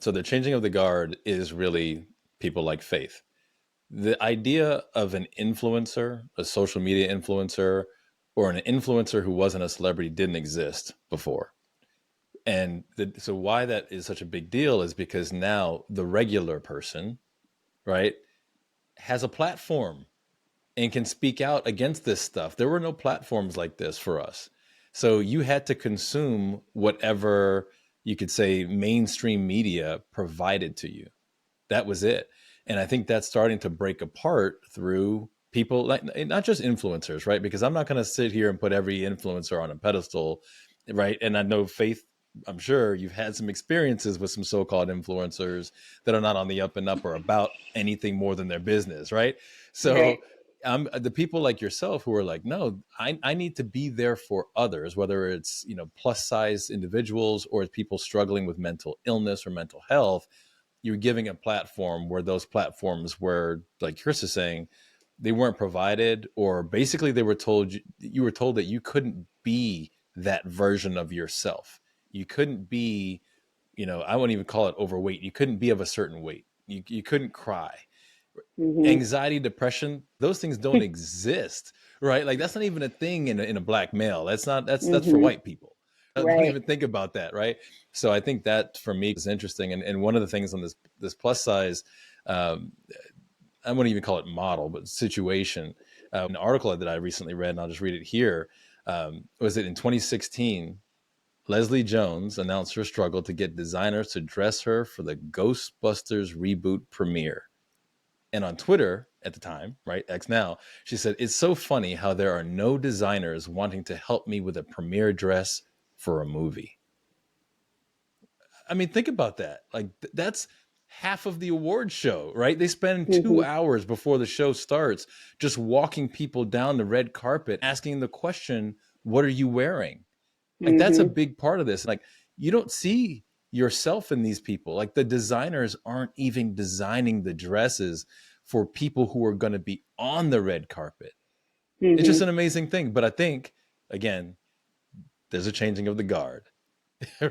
So the changing of the guard is really people like Faith. The idea of an influencer, a social media influencer, or an influencer who wasn't a celebrity didn't exist before. And so why that is such a big deal is because now the regular person, right, has a platform and can speak out against this stuff. There were no platforms like this for us. So you had to consume whatever you could say mainstream media provided to you. That was it. And I think that's starting to break apart through people like not just influencers, right? Because I'm not going to sit here and put every influencer on a pedestal, right? And I know Faith, I'm sure you've had some experiences with some so-called influencers that are not on the up and up or about anything more than their business, right? Right. So the people like yourself who are like, no, I need to be there for others, whether it's, plus size individuals or people struggling with mental illness or mental health. You're giving a platform where those platforms were, like Chris is saying, they weren't provided, or basically they were told, you were told that you couldn't be that version of yourself. You couldn't be, I wouldn't even call it overweight. You couldn't be of a certain weight. You couldn't cry. Hmm. Anxiety, depression, those things don't exist, right? Like that's not even a thing in a black male. That's for Hmm. white people. Don't Right. even think about that, right? So I think that for me is interesting. And one of the things on this plus size, um, I wouldn't even call it model, but situation. An article that I recently read, and I'll just read it here, was that in 2016, Leslie Jones announced her struggle to get designers to dress her for the Ghostbusters reboot premiere. And on Twitter at the time, right, X now, she said, "It's so funny how there are no designers wanting to help me with a premiere dress for a movie." I mean, think about that. Like, that's half of the award show, right? They spend Hmm. 2 hours before the show starts just walking people down the red carpet, asking the question, "What are you wearing?" Like, that's a Hmm. big part of this. Like, you don't see yourself in these people. Like, the designers aren't even designing the dresses for people who are going to be on the red carpet. It's just Hmm. an amazing thing. But I think, again, there's a changing of the guard,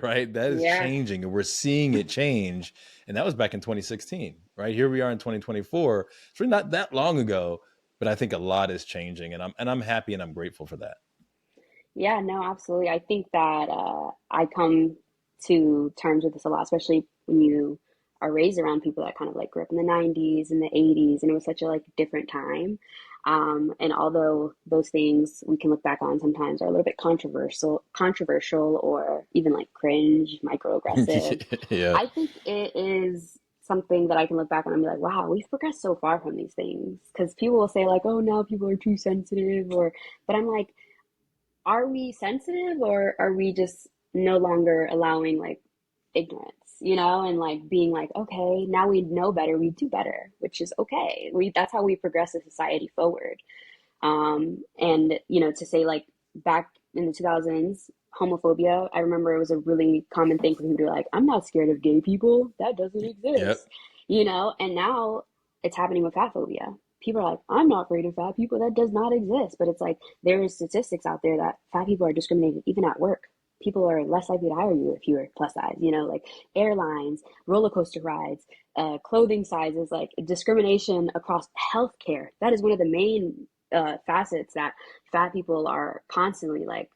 right? That is Yeah. changing, and we're seeing it change. And that was back in 2016, right? Here we are in 2024. It's really not that long ago, but I think a lot is changing, and I'm happy and I'm grateful for that. Yeah, no, absolutely. I think that I come to terms with this a lot, especially when you are raised around people that kind of like grew up in the 90s and the 80s, and it was such a like different time. And although those things we can look back on sometimes are a little bit controversial or even like cringe, microaggressive, Yeah. I think it is something that I can look back on and be like, wow, we've progressed so far from these things. Because people will say like, oh, now people are too sensitive, or, but I'm like, are we sensitive or are we just no longer allowing like ignorance, and like being like, okay, now we know better, we do better, which is okay. That's how we progress a society forward. And to say like back in the 2000s, homophobia, I remember it was a really common thing for people to be like, I'm not scared of gay people, that doesn't Yep. exist, and now it's happening with fat phobia. People are like, I'm not afraid of fat people, that does not exist. But it's like there is statistics out there that fat people are discriminated even at work. People are less likely to hire you if you're plus size, like airlines, roller coaster rides, clothing sizes, like discrimination across healthcare. That is one of the main facets that fat people are constantly like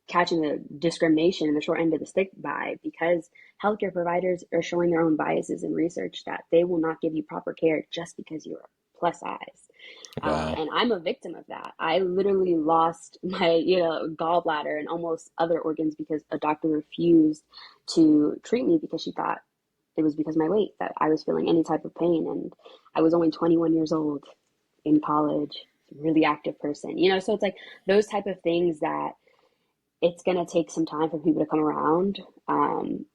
catching the discrimination and the short end of the stick by, because healthcare providers are showing their own biases in research that they will not give you proper care just because you're plus size. Wow. And I'm a victim of that. I literally lost my, gallbladder and almost other organs because a doctor refused to treat me because she thought it was because of my weight that I was feeling any type of pain. And I was only 21 years old in college, really active person, so it's like those type of things that it's going to take some time for people to come around.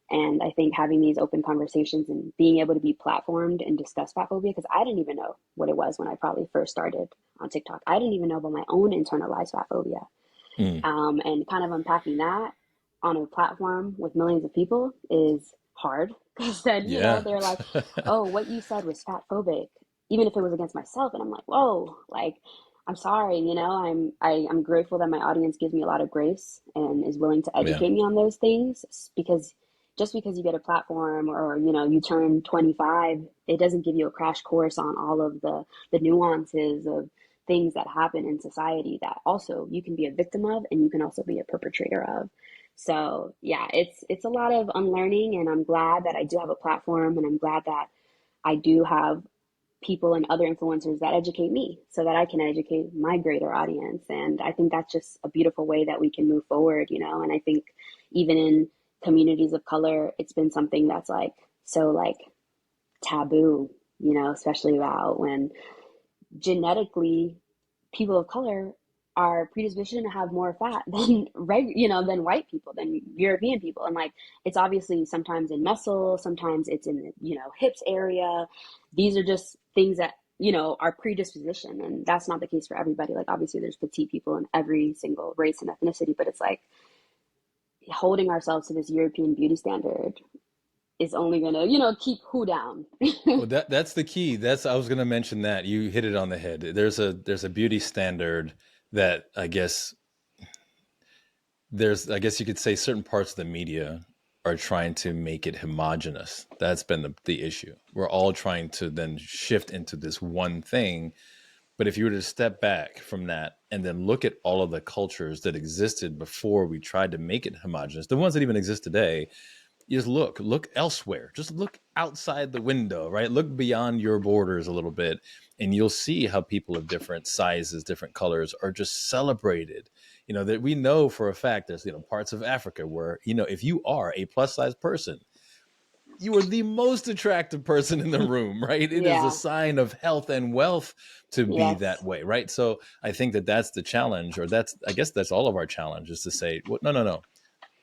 And I think having these open conversations and being able to be platformed and discuss fat phobia, because I didn't even know what it was when I probably first started on TikTok. I didn't even know about my own internalized fat phobia. Mm. And kind of unpacking that on a platform with millions of people is hard, because then, Yeah. they're like, oh, what you said was fat phobic, even if it was against myself. And I'm like, whoa, like, I'm sorry, I'm grateful that my audience gives me a lot of grace and is willing to Yeah. educate me on those things, because just because you get a platform or you know you turn 25, it doesn't give you a crash course on all of the nuances of things that happen in society that also you can be a victim of and you can also be a perpetrator of. So yeah, it's a lot of unlearning, and I'm glad that I do have a platform, and I'm glad that I do have people and other influencers that educate me so that I can educate my greater audience. And I think that's just a beautiful way that we can move forward, you know. And I think even in communities of color, it's been something that's like so like taboo, you know, especially about when genetically people of color are predispositioned to have more fat than you know, than white people, than European people. And like it's obviously sometimes in muscle, sometimes it's in the, you know, hips area. These are just things that, you know, are predisposition, and that's not the case for everybody. Like obviously there's petite people in every single race and ethnicity, but it's like holding ourselves to this European beauty standard is only gonna, you know, keep who down. Well, that's the key. That's I was going to mention that. You hit it on the head. There's a beauty standard that I guess you could say certain parts of the media are trying to make it homogenous. That's been the issue. We're all trying to then shift into this one thing. But if you were to step back from that and then look at all of the cultures that existed before we tried to make it homogenous, the ones that even exist today, you just look elsewhere, just look outside the window, right? Look beyond your borders a little bit, and you'll see how people of different sizes, different colors are just celebrated. You know, that we know for a fact there's, you know, parts of Africa where, you know, if you are a plus size person, you are the most attractive person in the room, right? It is a Yeah. sign of health and wealth to be that Yes. way, right? So I think that that's the challenge, or I guess that's all of our challenge, is to say, well, no, no, no,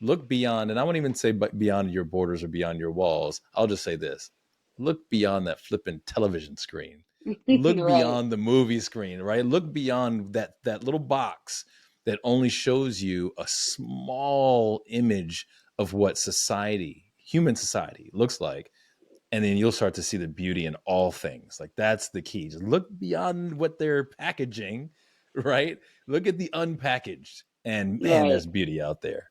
look beyond. And I won't even say beyond your borders or beyond your walls. I'll just say this: look beyond that flipping television screen. Look Right. beyond the movie screen, right? Look beyond that little box that only shows you a small image of what society, human society, looks like. And then you'll start to see the beauty in all things. Like that's the key. Just look beyond what they're packaging, right? Look at the unpackaged, and man, Right. there's beauty out there.